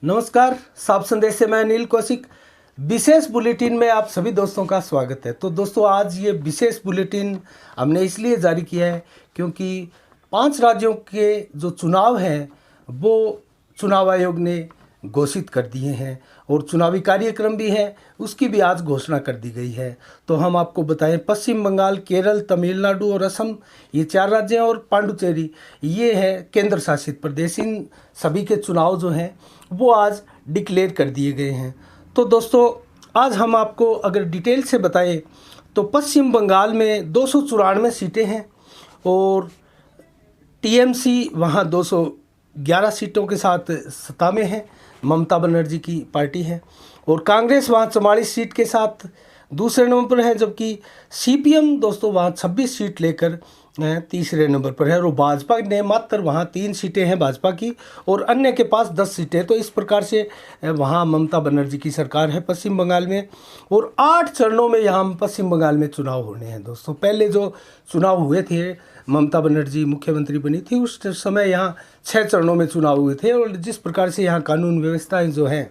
नमस्कार, साफ संदेश से मैं अनिल कौशिक। विशेष बुलेटिन में आप सभी दोस्तों का स्वागत है। तो दोस्तों, आज ये विशेष बुलेटिन हमने इसलिए जारी किया है क्योंकि 5 राज्यों के जो चुनाव हैं वो चुनाव आयोग ने घोषित कर दिए हैं और चुनावी कार्यक्रम भी है, उसकी भी आज घोषणा कर दी गई है। तो हम आपको बताएं, पश्चिम बंगाल, केरल, तमिलनाडु और असम, ये 4 राज्य हैं, और पांडुचेरी ये है केंद्र शासित प्रदेश। इन सभी के चुनाव जो हैं वो आज डिक्लेयर कर दिए गए हैं। तो दोस्तों, आज हम आपको अगर डिटेल से बताएं तो पश्चिम बंगाल में 294 सीटें हैं और टीएमसी वहाँ 211 सीटों के साथ सत्ता में है, ममता बनर्जी की पार्टी है, और कांग्रेस वहाँ 44 सीट के साथ दूसरे नंबर पर है, जबकि सीपीएम दोस्तों वहाँ 26 सीट लेकर तीसरे नंबर पर है, और भाजपा ने मात्र वहाँ 3 सीटें हैं भाजपा की, और अन्य के पास 10 सीटें। तो इस प्रकार से वहाँ ममता बनर्जी की सरकार है पश्चिम बंगाल में, और 8 चरणों में यहाँ पश्चिम बंगाल में चुनाव होने हैं दोस्तों। पहले जो चुनाव हुए थे, ममता बनर्जी मुख्यमंत्री बनी थी, उस समय यहाँ 6 चरणों में चुनाव हुए थे, और जिस प्रकार से यहाँ कानून व्यवस्थाएं जो हैं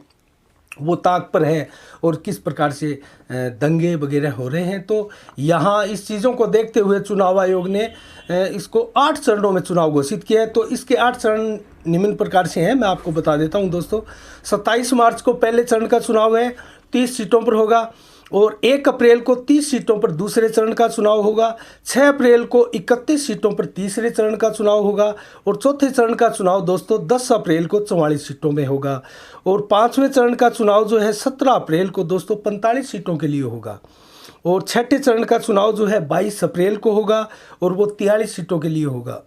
वो ताक पर है और किस प्रकार से दंगे वगैरह हो रहे हैं, तो यहाँ इस चीज़ों को देखते हुए चुनाव आयोग ने इसको 8 चरणों में चुनाव घोषित किया है। तो इसके 8 चरण निम्न प्रकार से हैं, मैं आपको बता देता हूँ दोस्तों। 27 मार्च को पहले चरण का चुनाव है, 30 सीटों पर होगा, और 1 अप्रैल को 30 सीटों पर दूसरे चरण का चुनाव होगा। 6 अप्रैल को 31 सीटों पर तीसरे चरण का चुनाव होगा, और चौथे चरण का चुनाव दोस्तों 10 अप्रैल को 44 सीटों में होगा, और 5वें चरण का चुनाव जो है 17 अप्रैल को दोस्तों 45 सीटों के लिए होगा, और 6ठे चरण का चुनाव जो है 22 अप्रैल को होगा और वो 43 सीटों के लिए होगा।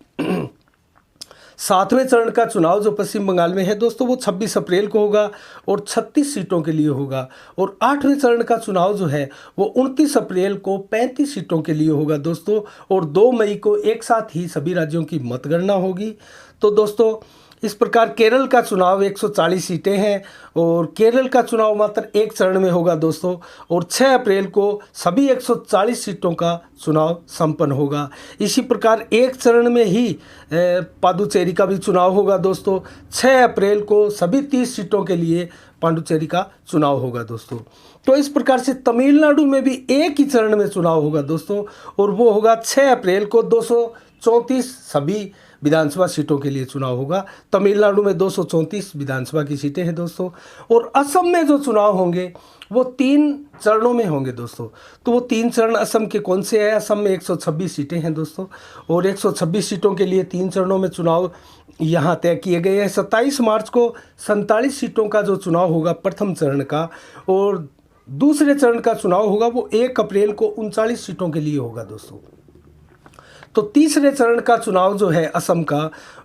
7वें चरण का चुनाव जो पश्चिम बंगाल में है दोस्तों वो 26 अप्रैल को होगा और 36 सीटों के लिए होगा, और 8वें चरण का चुनाव जो है वो 29 अप्रैल को 35 सीटों के लिए होगा दोस्तों, और 2 मई को एक साथ ही सभी राज्यों की मतगणना होगी। तो दोस्तों, इस प्रकार केरल का चुनाव 140 सीटें हैं, और केरल का चुनाव मात्र 1 चरण में होगा दोस्तों, और 6 अप्रैल को सभी 140 सीटों का चुनाव संपन्न होगा। इसी प्रकार 1 चरण में ही पांडुचेरी का भी चुनाव होगा दोस्तों। 6 अप्रैल को सभी 30 सीटों के लिए पांडुचेरी का चुनाव होगा दोस्तों। तो इस प्रकार से तमिलनाडु में भी एक ही चरण में चुनाव होगा दोस्तों, और वो होगा 6 अप्रैल को। 234 सभी विधानसभा सीटों के लिए चुनाव होगा। तमिलनाडु में 234 विधानसभा की सीटें हैं दोस्तों, और असम में जो चुनाव होंगे वो 3 चरणों में होंगे दोस्तों। तो वो 3 चरण असम के कौन से हैं? असम में 126 सीटें हैं दोस्तों, और 126 सीटों के लिए 3 चरणों में चुनाव यहाँ तय किए गए हैं। 27 मार्च को 47 सीटों का जो चुनाव होगा प्रथम चरण का, और दूसरे चरण का चुनाव होगा वो 1 अप्रैल को 39 सीटों के लिए होगा दोस्तों। तो तीसरे चरण का चुनाव जो है असम का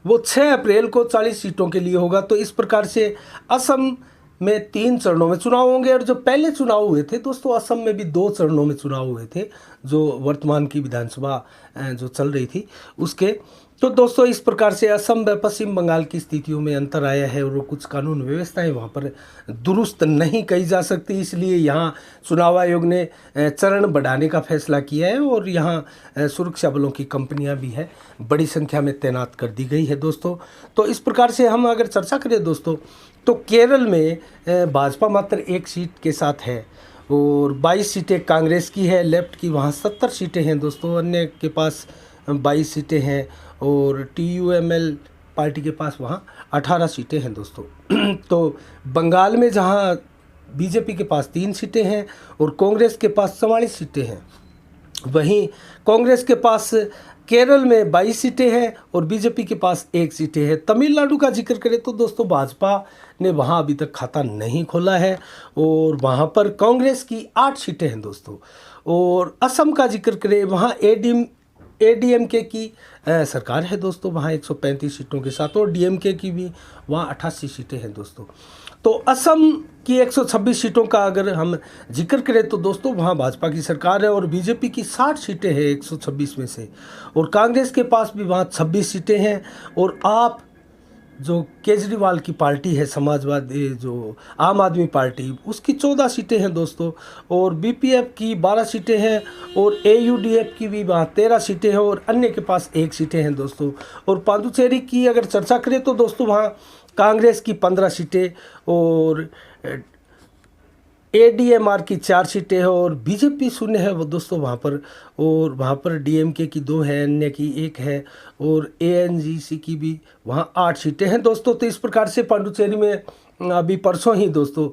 वो 6 अप्रैल को 40 सीटों के लिए होगा। तो इस प्रकार से असम में 3 चरणों में चुनाव होंगे, और जो पहले चुनाव हुए थे दोस्तों असम में भी 2 चरणों में चुनाव हुए थे, जो वर्तमान की विधानसभा जो चल रही थी उसके। तो दोस्तों, इस प्रकार से असम व पश्चिम बंगाल की स्थितियों में अंतर आया है, और कुछ कानून व्यवस्थाएं वहाँ पर दुरुस्त नहीं कही जा सकती, इसलिए यहाँ चुनाव आयोग ने चरण बढ़ाने का फैसला किया है, और यहाँ सुरक्षा बलों की कंपनियां भी है बड़ी संख्या में तैनात कर दी गई है दोस्तों। तो इस प्रकार से हम अगर चर्चा करें दोस्तों, तो केरल में भाजपा मात्र 1 सीट के साथ है, और 22 सीटें कांग्रेस की है, लेफ्ट की वहाँ 70 सीटें हैं दोस्तों, अन्य के पास 22 सीटें हैं, और TUML पार्टी के पास वहाँ 18 सीटें हैं दोस्तों। तो बंगाल में जहाँ बीजेपी के पास 3 सीटें हैं और कांग्रेस के पास 44 सीटें हैं, वहीं कांग्रेस के पास केरल में 22 सीटें हैं और बीजेपी के पास 1 सीटें हैं। तमिलनाडु का जिक्र करें तो दोस्तों भाजपा ने वहाँ अभी तक खाता नहीं खोला है, और वहाँ पर कांग्रेस की 8 सीटें हैं दोस्तों। और असम का जिक्र करें, वहाँ ADMK की सरकार है दोस्तों, वहाँ 135 सीटों के साथ, और DMK की भी वहाँ 88 सीटें हैं दोस्तों। तो असम की 126 सीटों का अगर हम जिक्र करें तो दोस्तों वहाँ भाजपा की सरकार है, और बीजेपी की 60 सीटें हैं 126 में से, और कांग्रेस के पास भी वहाँ 26 सीटें हैं, और आप जो केजरीवाल की पार्टी है, समाजवादी जो आम आदमी पार्टी, उसकी 14 सीटें हैं दोस्तों, और BPF की 12 सीटें हैं, और AUDF की भी वहाँ 13 सीटें हैं, और अन्य के पास 1 सीटें हैं दोस्तों। और पांडुचेरी की अगर चर्चा करें तो दोस्तों वहाँ कांग्रेस की 15 सीटें और ADMR की 4 सीटें हैं और बीजेपी शून्य है वो दोस्तों वहाँ पर। और वहाँ पर DMK की 2 है, अन्य की 1 है और ANGC की भी वहाँ 8 सीटें हैं दोस्तों। तो इस प्रकार से पांडुचेरी में अभी परसों ही दोस्तों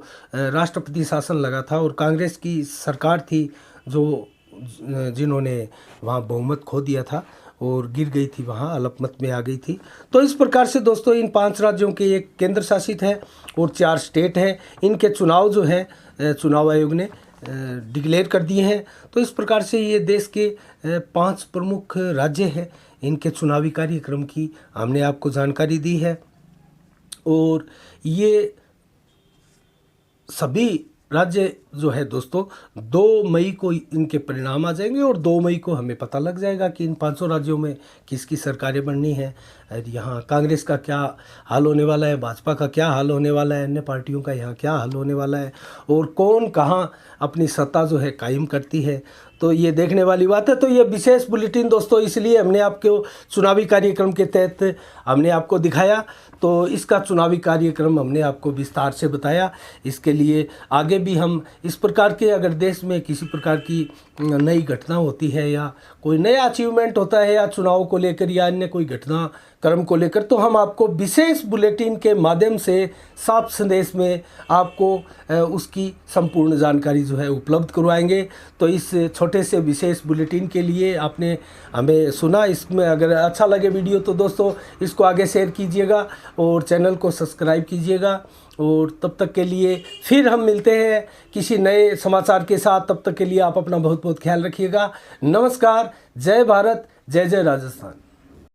राष्ट्रपति शासन लगा था और कांग्रेस की सरकार थी जिन्होंने वहाँ बहुमत खो दिया था और गिर गई थी, वहाँ अल्पमत में आ गई थी। तो इस प्रकार से दोस्तों इन 5 राज्यों के एक केंद्र शासित है और 4 स्टेट हैं। इनके चुनाव जो है चुनाव आयोग ने डिक्लेयर कर दिए हैं। तो इस प्रकार से ये देश के 5 प्रमुख राज्य हैं, इनके चुनावी कार्यक्रम की हमने आपको जानकारी दी है। और ये सभी राज्य जो है दोस्तों 2 मई को इनके परिणाम आ जाएंगे और 2 मई को हमें पता लग जाएगा कि इन 500 राज्यों में किसकी सरकारें बननी है। यहाँ कांग्रेस का क्या हाल होने वाला है, भाजपा का क्या हाल होने वाला है, अन्य पार्टियों का यहाँ क्या हाल होने वाला है और कौन कहाँ अपनी सत्ता जो है कायम करती है। तो ये देखने वाली बात है। तो ये विशेष बुलेटिन दोस्तों इसलिए हमने आपको चुनावी कार्यक्रम के तहत हमने आपको दिखाया। तो इसका चुनावी कार्यक्रम हमने आपको विस्तार से बताया। इसके लिए आगे भी हम इस प्रकार के अगर देश में किसी प्रकार की नई घटना होती है या कोई नया अचीवमेंट होता है या चुनाव को लेकर या अन्य कोई घटना क्रम को लेकर, तो हम आपको विशेष बुलेटिन के माध्यम से साफ संदेश में आपको उसकी संपूर्ण जानकारी जो है उपलब्ध करवाएंगे। तो इस छोटे से विशेष बुलेटिन के लिए आपने हमें सुना। इसमें अगर अच्छा लगे वीडियो तो दोस्तों इसको आगे शेयर कीजिएगा और चैनल को सब्सक्राइब कीजिएगा। और तब तक के लिए फिर हम मिलते हैं किसी नए समाचार के साथ। तब तक के लिए आप अपना बहुत बहुत ख्याल रखिएगा। नमस्कार, जय भारत, जय जय राजस्थान।